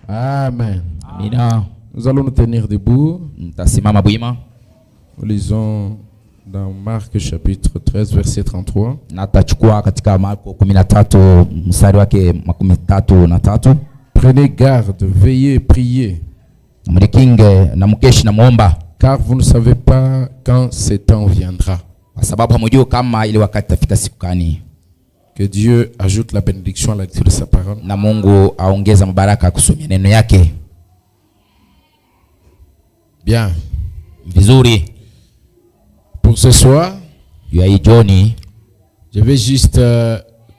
Amen. Amina. Nous allons nous tenir debout. Ntasimama bwima. Nous lisons dans Marc chapitre 13 verset 33. Natachukua katika Marko 13 mstari wake 33. Prenez garde, veillez, priez. Mlikinge na mkeshi na muomba. Car vous ne savez pas quand ce temps viendra. Kwa sababu hamjui kama ile wakati tafika siku gani. Que Dieu ajoute la bénédiction à la lecture de sa parole. Na Mungu aongeza mabaraka kusomea neno yake. Bien. Vizuri. Pour ce soir, je vais juste,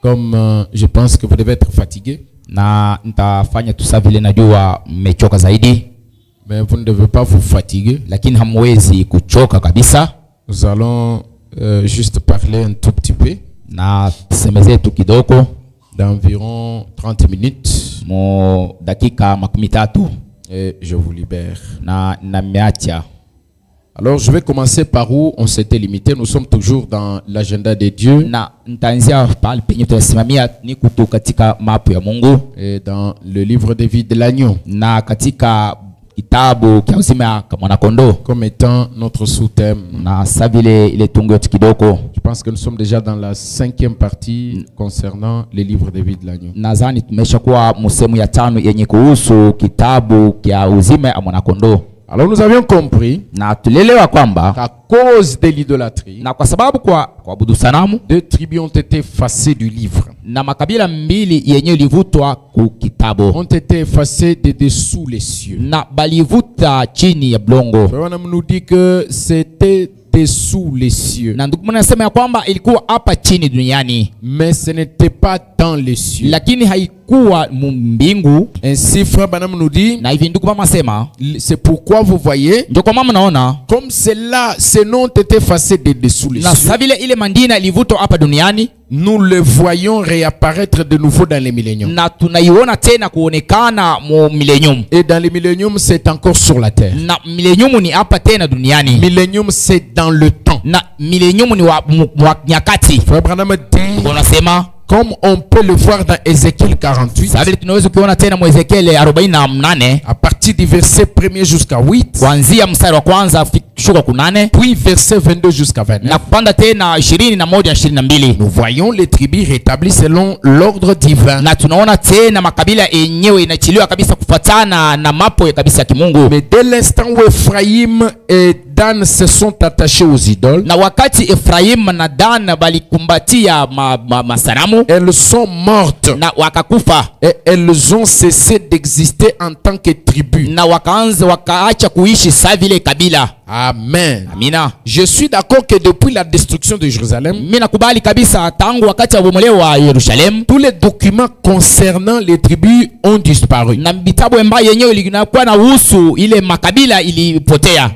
comme je pense que vous devez être fatigué. Na nitafanya tu sawa vile najua mmechoka zaidi. Mais vous ne devez pas vous fatiguer. Lakini hamwezi kuchoka kabisa. Nous allons juste parler un tout petit peu. Na tusemeze tu kidogo. D'environ 30 minutes. Mo dakika 30. Et je vous libère. Na meacha. Alors je vais commencer par où on s'était limité. Nous sommes toujours dans l'agenda de Dieu. Na nitaanzia pale penye tunasimamia ni kutoka katika mapu ya Mungu. Et dans le livre de vie de l'agneau. Na katika kitabu cha uzima kama mwana kondoo. Comme étant notre sous-thème. Na savile ile tungo kidogo. Je pense que nous sommes déjà dans la 5e partie concernant les livres de vie de l'agneau. Nadhani tumeshakuwa msemo ya 5 yenye kuhusu kitabu cha uzima ya mwana kondoo. Alors nous avions compris na tulelewa kwamba à cause de l'idolâtrie, na kwa sababu kwa kuabudu sanamu, 2 tribus ont été effacées du livre. Na makabila mbili yenye livutwa ku kitabu ont été effacées de dessous les cieux. Na balivuta chini ya blongo. Frère nous dit que c'était dessous les cieux. Na ndugu mnasema ya kwamba ilikuwa hapa chini duniani. Mais ce n'était pas dans les cieux. Lakini haikuwa mbingu. Ainsi frère Branham nous dit, na hivi ndugu mama sema, c'est pourquoi vous voyez, ndio kwa mama naona comme cela, ces noms ont été effacés de dessous les cieux. Na savile ile mandina ilivutwa hapa duniani, nous le voyons réapparaître de nouveau dans les milléniums. Na tunaiona tena kuonekana mu millennium. Et dans les milléniums, c'est encore sur la terre. Na millennium ni hapa tena duniani. Millénium, c'est dans le temps. Na millennium ni wa nyakati. Frère Branham dit, unasema comme on peut le voir dans Ézéchiel 48, à partir du verset 1er jusqu'à 8, puis verset 22 jusqu'à 29, nous voyons les tribus rétablies selon l'ordre divin. Mais dès l'instant où Ephraïm et Dan se sont attachés aux idoles, elles sont mortes et elles ont cessé d'exister en tant que tribus. Amen. Amina. Je suis d'accord que depuis la destruction de Jérusalem, tous les documents concernant les tribus ont disparu. De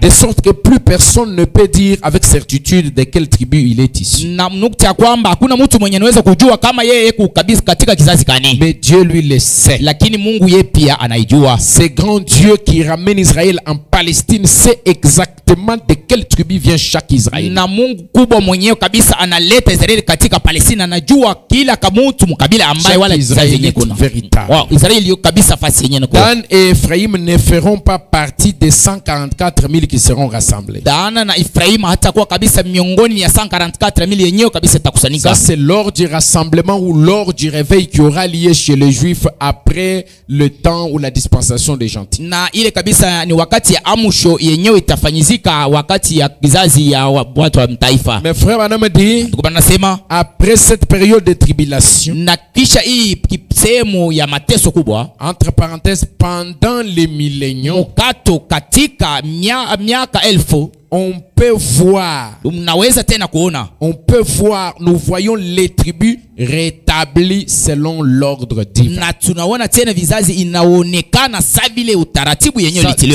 sorte que plus personne ne peut dire avec certitude de quelle tribu il est issu. Mais Dieu lui le sait. Ce grand Dieu qui ramène Israël en Palestine sait exactement de quelle tribu vient chaque Israël. Chaque Israël est véritable. Dan et Ephraïm ne feront pas partie des 144 000 qui seront rassemblés. Ça c'est lors du rassemblement ou lors du réveil qui aura lieu chez les Juifs après le temps ou la dispensation des gentils. Mais frère Branham dit, après cette période de tribulation, entre parenthèses, pendant les milléniums, on peut voir, nous voyons les tribus rétablies selon l'ordre divin.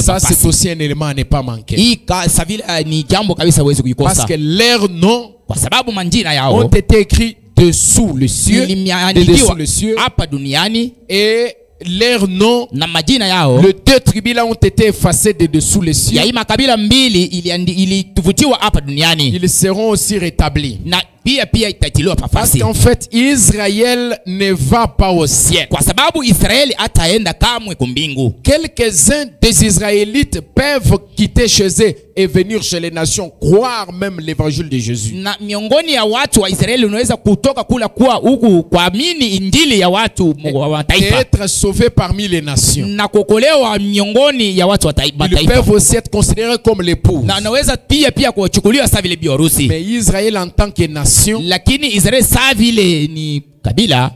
Ça c'est aussi un élément à ne pas manquer. Parce que leurs noms ont été écrits dessous le cieux, et leurs noms, les 2 tribus là ont été effacés de dessous les cieux. Ils seront aussi rétablis. Parce qu'en fait, Israël ne va pas au ciel. Quelques-uns des Israélites peuvent quitter chez eux et venir chez les nations, croire même l'évangile de Jésus. Et être sauvés parmi les nations. Ils peuvent aussi être considérés comme l'épouse. Mais Israël en tant que nation,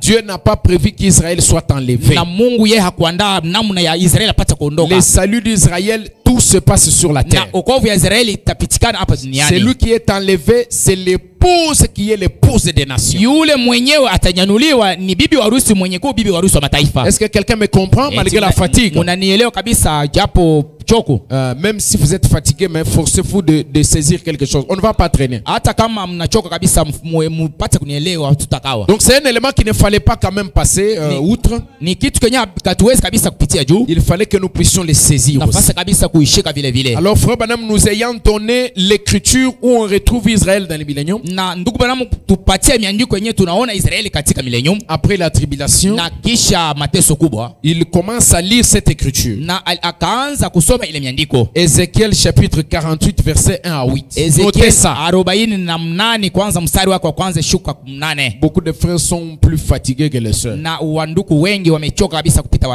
Dieu n'a pas prévu qu'Israël soit enlevé. Le salut d'Israël, tout se passe sur la terre. Celui qui est enlevé, c'est l'épouse qui est l'épouse des nations. Est-ce que quelqu'un me comprend malgré la fatigue? Même si vous êtes fatigué, mais forcez-vous de saisir quelque chose. On ne va pas traîner. Donc c'est un élément qu'il ne fallait pas quand même passer outre. Il fallait que nous puissions les saisir aussi. Alors frère Branham nous ayant donné l'écriture où on retrouve Israël dans le millénium. Après la tribulation, il commence à lire cette écriture. Ézéchiel chapitre 48 verset 1 à 8. Notez ça. Beaucoup de frères sont plus fatigués que les sœurs.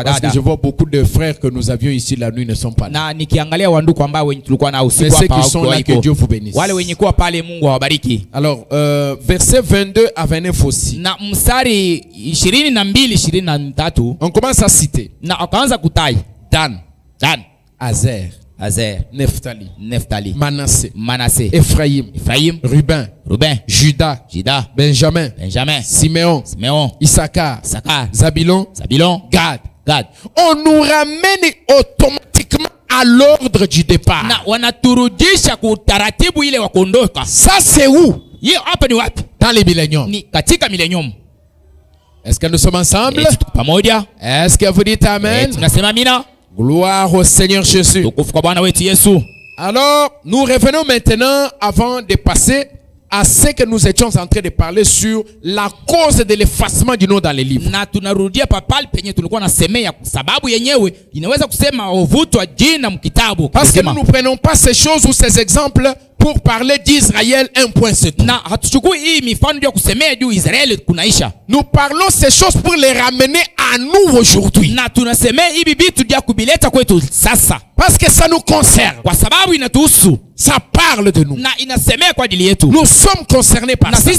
Parce que je vois beaucoup de frères que nous avions ici la nuit ne sont pas là. Mais ceux qui sont là, que Dieu vous bénisse. Alors, verset 22 à 29 aussi. On commence à citer. Dan, Azer, Nephtali, Manassé, Ephraïm, Ruben, Juda, Benjamin, Siméon, Issachar, Zabilon, Gad. On nous ramène automatiquement à l'ordre du départ. Ça c'est où? Dans les milléniums. Est-ce que nous sommes ensemble? Est-ce que vous dites Amen? Gloire au Seigneur Jésus. Alors, nous revenons maintenant avant de passer à ce que nous étions en train de parler sur la cause de l'effacement du nom dans les livres. Parce que nous ne prenons pas ces choses ou ces exemples pour parler d'Israël, un point c'est tout. Nous parlons ces choses pour les ramener à nous aujourd'hui. Parce que ça nous concerne. Ça parle de nous. Nous sommes concernés par ça.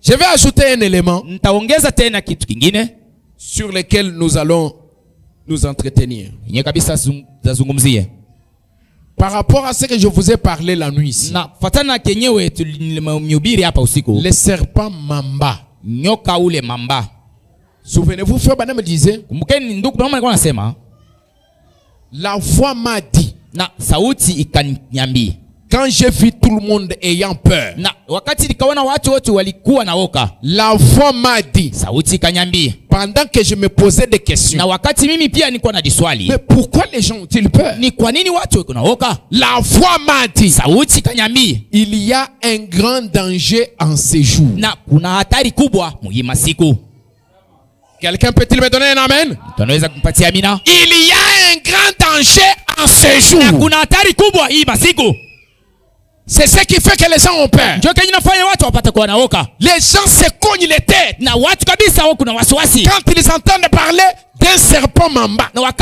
Je vais ajouter un élément sur lequel nous allons nous entretenir. Par rapport à ce que je vous ai parlé la nuit ici. Le serpent mamba. Souvenez-vous, frère Branham me disait, la voix m'a dit, quand j'ai vu tout le monde ayant peur, la voix m'a dit, pendant que je me posais des questions, mais pourquoi les gens ont-ils peur? La voix m'a dit, il y a un grand danger en ces jours. Quelqu'un peut-il me donner un amen? Il y a un grand danger en ces jours. C'est ce qui fait que les gens ont peur. Les gens se cognent les têtes quand ils entendent parler d'un serpent mamba. Frère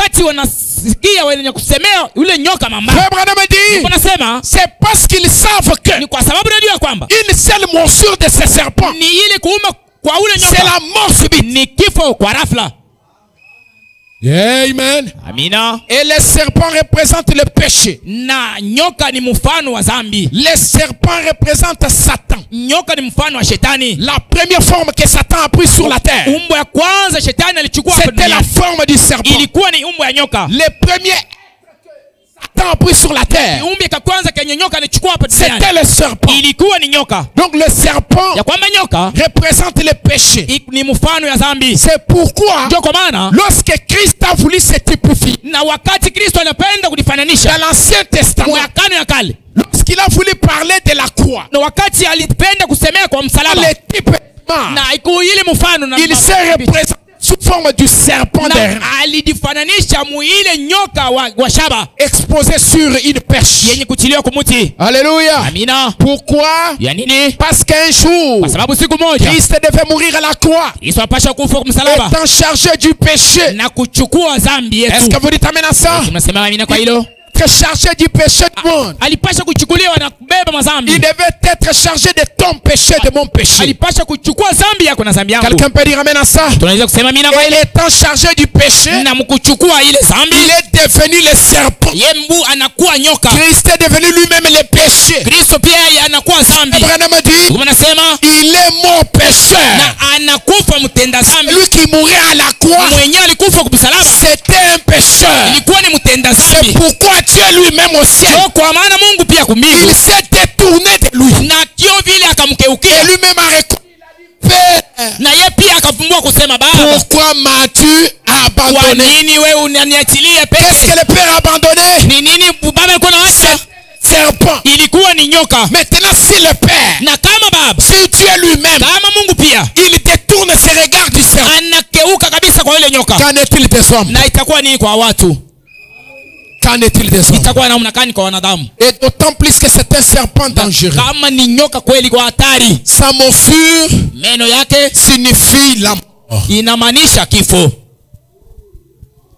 Branham dit, c'est parce qu'ils savent que une seule morsure de ce serpent, c'est la mort subite. Amen. Et les serpents représentent le péché. Les serpents représentent Satan. La première forme que Satan a prise sur la terre, c'était la forme du serpent. Les premiers Satan a pris sur la terre, c'était le serpent. Donc le serpent représente le péché. C'est pourquoi lorsque Christ a voulu se typifier dans l'Ancien Testament, lorsqu'il il a voulu parler de la croix, na wakati alipenda kusemea kwa msalaba, na il s'est représenté sous forme du serpent exposé sur une perche. Alléluia. Pourquoi? Parce qu'un jour Christ devait mourir à la croix, étant chargé du péché. Est-ce que vous dites amen à ça? Chargé du péché du monde. Il devait être chargé de ton péché, de mon péché. Quelqu'un peut dire amen à ça? Et étant chargé du péché, il est devenu le serpent. Christ est devenu lui-même le péché. Abraham dit, il est mon pécheur. Lui qui mourait à la croix, c'était un pécheur. C'est pourquoi Dieu lui-même au ciel, il s'est détourné de lui. Et lui-même a reconnu. Pourquoi m'as-tu abandonné? Qu'est-ce que le Père a abandonné? Serpent. Maintenant si le Père, si Dieu lui-même, il détourne ses regards du serpent, qu'en est-il des hommes? Qu'en est-il des hommes? Et d'autant plus que c'est un serpent dangereux. Sa morsure signifie la mort.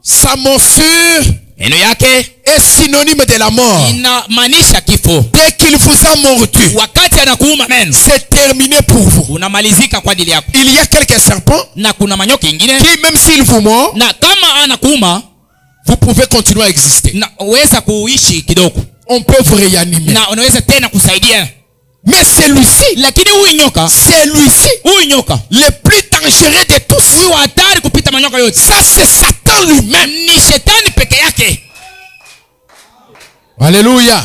Sa morsure est synonyme de la mort. Dès qu'il vous a mordu, c'est terminé pour vous. Il y a quelques serpents qui, même s'ils vous mordent, vous pouvez continuer à exister. On peut vous réanimer. Mais celui-ci, le plus dangereux de tous, ça c'est Satan lui-même. Alléluia.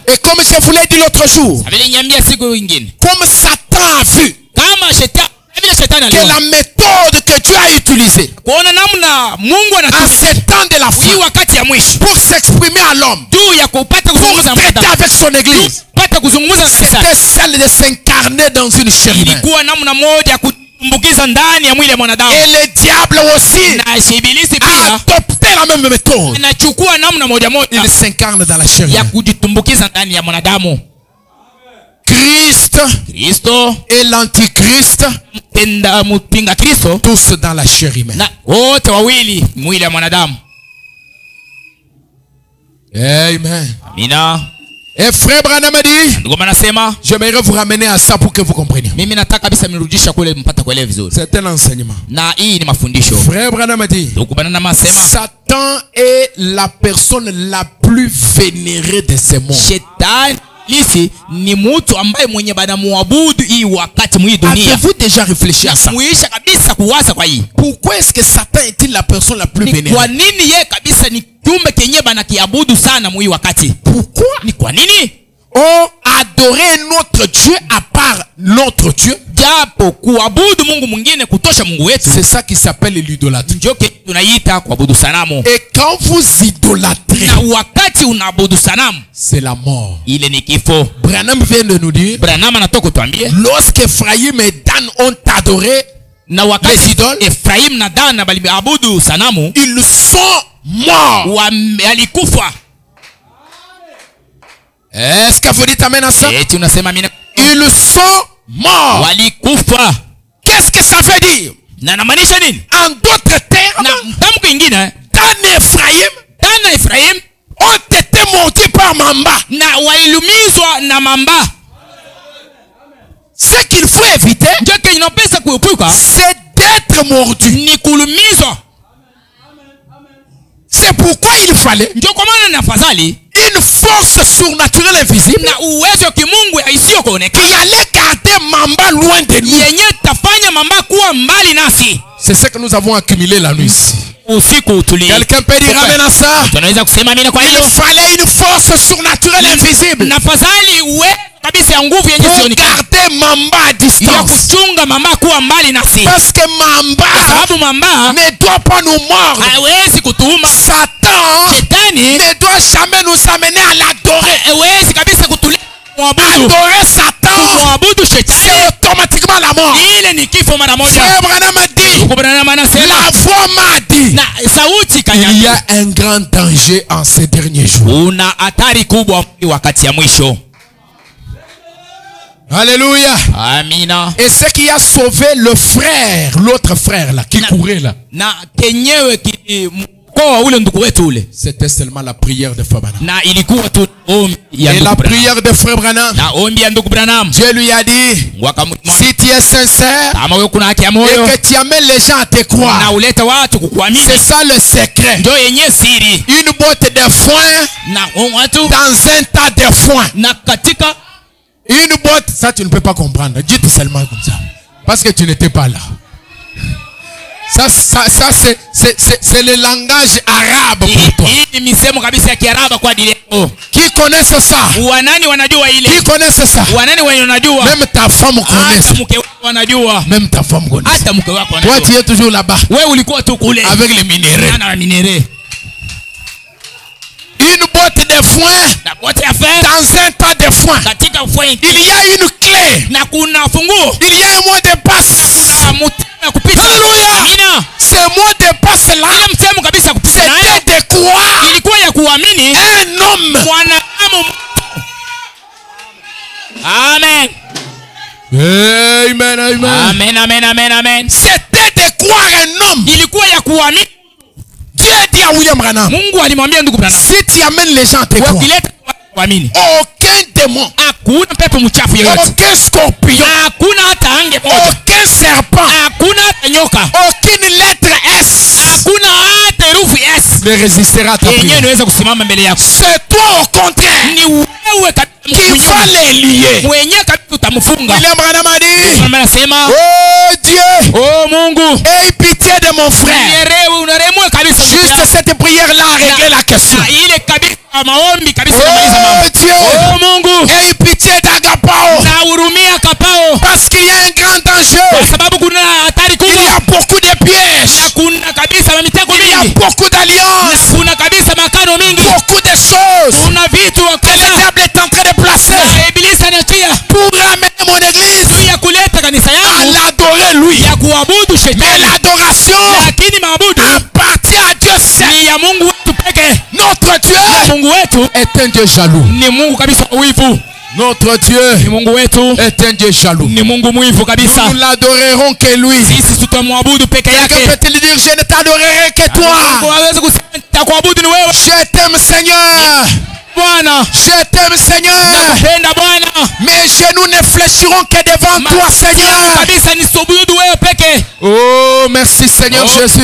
Et comme je vous l'ai dit l'autre jour, comme Satan a vu que la méthode que Dieu a utilisée en ces temps de la fin pour s'exprimer à l'homme, pour traiter avec son église, c'était celle de s'incarner dans une chair humaine. Et le diable aussi a adopté la même méthode. Il s'incarne dans la chair humaine. Christ et l'antichrist, tous dans la chair humaine. Amen. Et frère Branham a dit, j'aimerais vous ramener à ça pour que vous compreniez. C'est un enseignement. Frère Branham a dit, Satan est la personne la plus vénérée de ces mondes. Avez-vous déjà réfléchi à ça? Pourquoi est-ce que Satan est-il la personne la plus vénérée? Pourquoi? On adorait notre Dieu à part notre Dieu. C'est ça qui s'appelle l'idolâtrie. Et quand vous idolâtrez, c'est la mort. Branham vient de nous dire, lorsque Ephraim et Dan ont adoré les idoles, ils sont morts. Est-ce que vous dites amen à ça? Ils sont morts. Qu'est-ce que ça veut dire? En d'autres termes, Dan et Ephraim ont été mordus par Mamba. Ce qu'il faut éviter, c'est d'être mordu. C'est pourquoi il fallait une force surnaturelle invisible qui allait garder Mamba loin de nous. C'est ce que nous avons accumulé la nuit. Quelqu'un peut dire amen à ça? Il fallait une force surnaturelle invisible pour garder Mamba à distance. Parce que Mamba ne doit pas nous mordre. Satan ne doit jamais nous amener à l'adorer. adorer Satan, c'est automatiquement la mort. Frère Branham a dit, la voix m'a dit, il y a un grand danger en ces derniers jours. Alléluia. Amina. Et ce qui a sauvé le frère, l'autre frère là, qui courait là, c'était seulement la prière de Frère Branham. Et la prière de Frère Branham, Dieu lui a dit, si tu es sincère et que tu amènes les gens à te croire, c'est ça le secret. Une botte de foin dans un tas de foin. Une botte, ça tu ne peux pas comprendre. Dites seulement comme ça. Parce que tu n'étais pas là. Ça c'est le langage arabe pour toi. Qui connaît ça? Qui connaît ça? Même ta femme connaît. Même ta femme connaît. Toi tu es toujours là-bas avec les minéraux. Une botte de foin dans un tas de foin. Il y a une clé. Il y a un mot de passe. Alléluia. Ce mot de passe là, c'était de croire un homme. Amen. Amen, amen. Amen, amen, amen, amen. C'était de croire un homme. Dieu dit à William Branham, si tu amènes les gens à te croire, aucun démon, aucun scorpion, aucun serpent, aucune lettre S ne résistera à ta prière. C'est toi au contraire qui va les lier. William Branham a dit, oh Dieu, aie pitié de mon frère. Juste cette prière là a réglé la question. Oh Dieu, aie pitié d'Agapao, parce qu'il y a un grand danger. Il y a beaucoup de pièges. Il y a beaucoup d'alliances. Beaucoup de choses que le diable est en train de placer pour ramener mon église à l'adorer lui. Mais l'adoration appartient à Dieu seul. Notre Dieu est un Dieu jaloux. Notre Dieu est un Dieu jaloux. Nous l'adorerons que lui. Quelqu'un peut-il dire, je ne t'adorerai que toi. Je t'aime Seigneur. Je t'aime Seigneur. Mes genoux ne fléchiront que devant toi Seigneur. Oh merci Seigneur Jésus.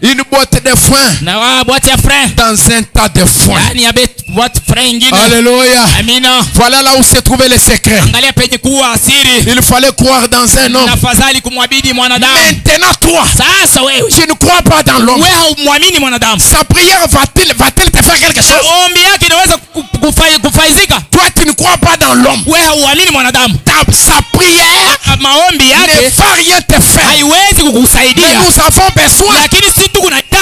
Une boîte de foin dans un tas de foin. Alléluia. Voilà là où se trouvait le secret. Il fallait croire dans un homme. Maintenant toi, tu ne crois pas dans l'homme. Sa prière va-t-il te faire quelque chose? Toi tu ne crois pas dans l'homme. Sa prière ne va rien te faire. Mais nous avons besoin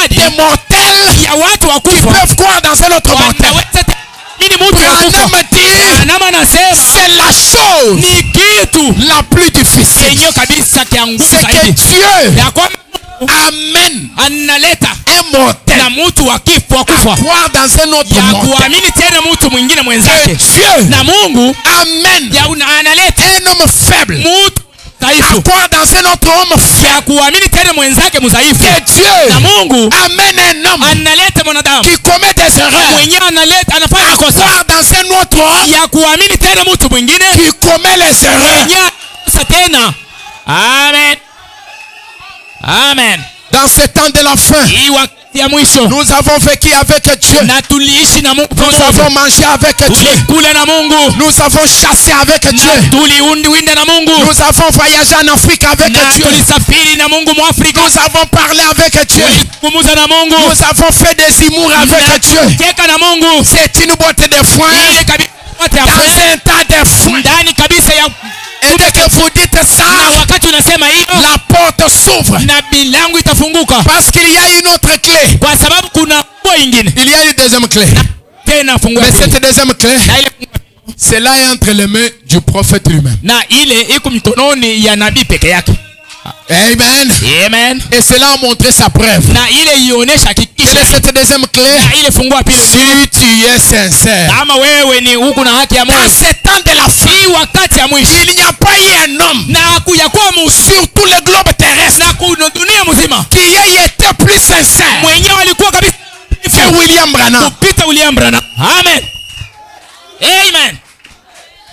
des mortels qui peuvent croire dans un autre mortel. C'est la chose la plus difficile. C'est que Dieu amène un mortel à croire dans un autre mortel. Que Dieu amène un homme faible à croire dans un autre homme faible. Que Dieu amène un homme qui commet des erreurs à croire dans un autre homme qui commet les erreurs. Amen. Amen. Dans ce temps de la fin, nous avons vécu avec Dieu. Nous avons mangé avec Dieu. Nous avons chassé avec Dieu. Nous avons voyagé en Afrique avec Dieu. Nous avons parlé avec Dieu. Nous avons fait des humours avec Dieu. C'est une boîte de foin dans un tas de foin. Et dès que vous dites ça, la porte s'ouvre. Parce qu'il y a une autre clé. Il y a une deuxième clé. Mais cette deuxième clé Cela est entre les mains du prophète lui-même. Na ile iko mikononi ya nabii peke yake. Amen. Amen. Et cela a montré sa preuve. Na ile ionesha hakikisho. Quelle est cette deuxième clé? Na ile fungua pili. Si tu es sincère. Kama wewe ni huku na haki ya Mungu. Dans ce temps de la fin, wakati ya mwisho. Il n'y a pas eu un homme. Na hakuyakuwa sur tout le globe terrestre. Na dunia mzima. Qui ait été plus sincère. Mwenyewe alikuwa kabisa que William Branham. Kupita William Branham. Amen. Amen.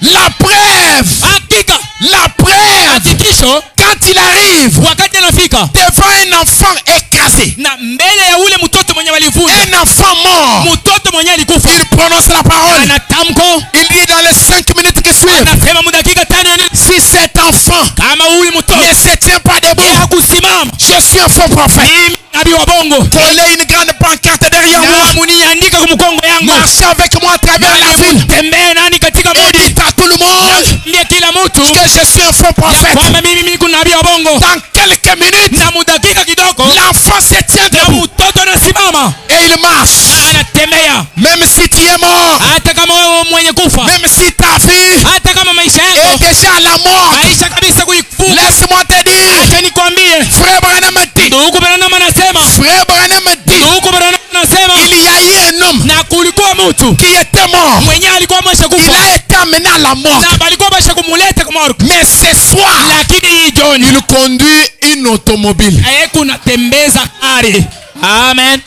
La preuve. Hakika. La preuve. Hakikisho. Quand il arrive. Wakati anafika. Devant un enfant écrasé. Na mbele ya ule mtoto mwenye walivunja. Un enfant mort. Mtoto mwenye alikufa. Il prononce la parole. Anatamko. Il dit dans les 5 minutes qui suivent. Anasema mudakika 5. Si cet enfant kama ule mtoto ne se tient pas debout. Hakusimama. Je suis un faux prophète. Nabii wa bongo. Collez une grande pancarte derrière moi. Muniandika kwa mkongo yangu. Marchez avec moi à travers la ville. Tembea nani katika mji. Dites à tout le monde. Ndiye kila mtu. Que je suis un faux prophète. Kwamba mimi niko nabii wa bongo. Dans quelques minutes. Na mudakika kidogo. L'enfant se tient debout. Mtoto anasimama. Et il marche. Anatembea. Même si tu es mort. Hata kama wewe mwenye kufa. Même si ta vie. Hata kama maisha yako. Est déjà à la mort. Maisha kabisa kuifuka. Laisse-moi te dire. Acha nikwambie. Frère Branham dit. Ndugu Branham anasema. Frère Branham dit. Ndugu Branham anasema. Il y a eu un homme. Na kulikuwa mtu. Qui était mort. Mwenye alikuwa amesha kufa. Il a été amené à la mort. Na balikuwa amesha kumuleta kwa morgue. Mais ce soir. Lakini jioni. Il conduit une automobile. Kuna tembeza gari. Amen.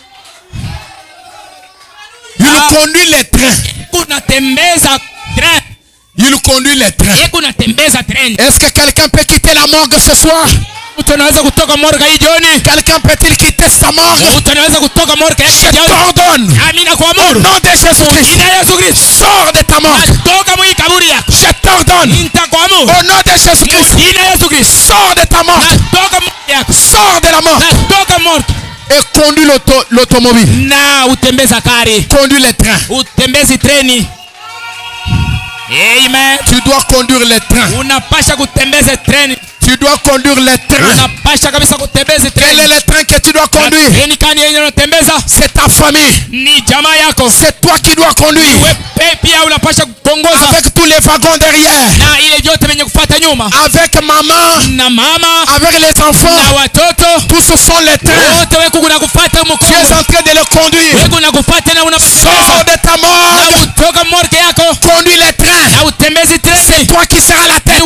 Il conduit les trains. Kuna tembeza train. Il conduit les trains. Kuna tembeza train. Est-ce que quelqu'un peut quitter la morgue ce soir? Quelqu'un peut-il quitter sa morgue? Je t'ordonne. Au nom de Jésus-Christ. Sors de ta morgue. Je t'ordonne. Au nom de Jésus-Christ. Sors de ta morgue. Sors de la morgue. Et conduis l'automobile. Conduis les trains. Amen. Tu dois conduire les trains. Tu dois conduire les trains. Quel est le train que tu dois conduire? C'est ta famille. C'est toi qui dois conduire. Avec tous les wagons derrière. Avec maman. Avec les enfants. Tous ce sont les trains. Tu es en train de les conduire. Sors de ta morgue. Conduis les trains. C'est toi qui seras la tête.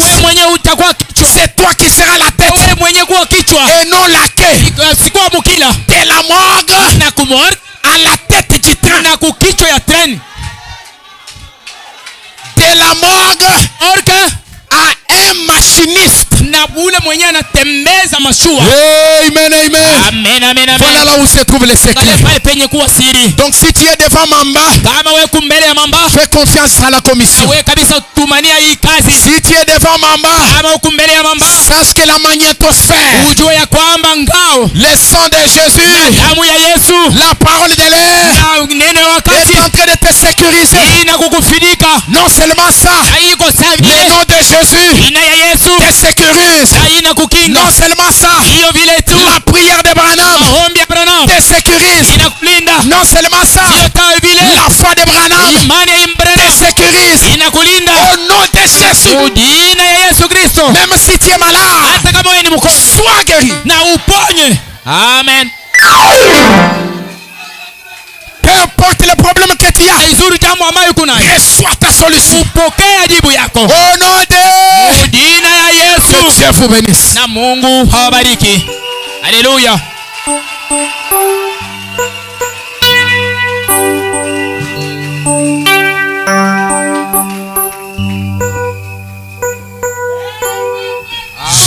C'est toi qui seras la tête. Et non la queue. De la morgue à la tête du train. De la morgue à un machiniste. Amen. Voilà là où se trouve le secret. Donc si tu es devant Mamba, fais confiance à la commission. Si tu es devant Mamba, sache que la magnétosphère, le sang de Jésus, la parole de l'air est en train de te sécuriser. Non seulement ça, le nom de Jésus te sécurise. Non seulement ça, la prière de Branham te sécurise. Non seulement ça, la foi de Branham te sécurise. Au nom de Jésus. Même si tu es malade, sois guéri. Amen. Peu importe le problème que tu as, reçois ta solution. Au nom de Dieu vous bénisse. Na Mungu hawabariki. Haleluya.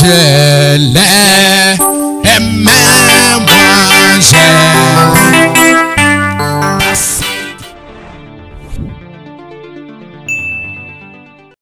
Je l'aime.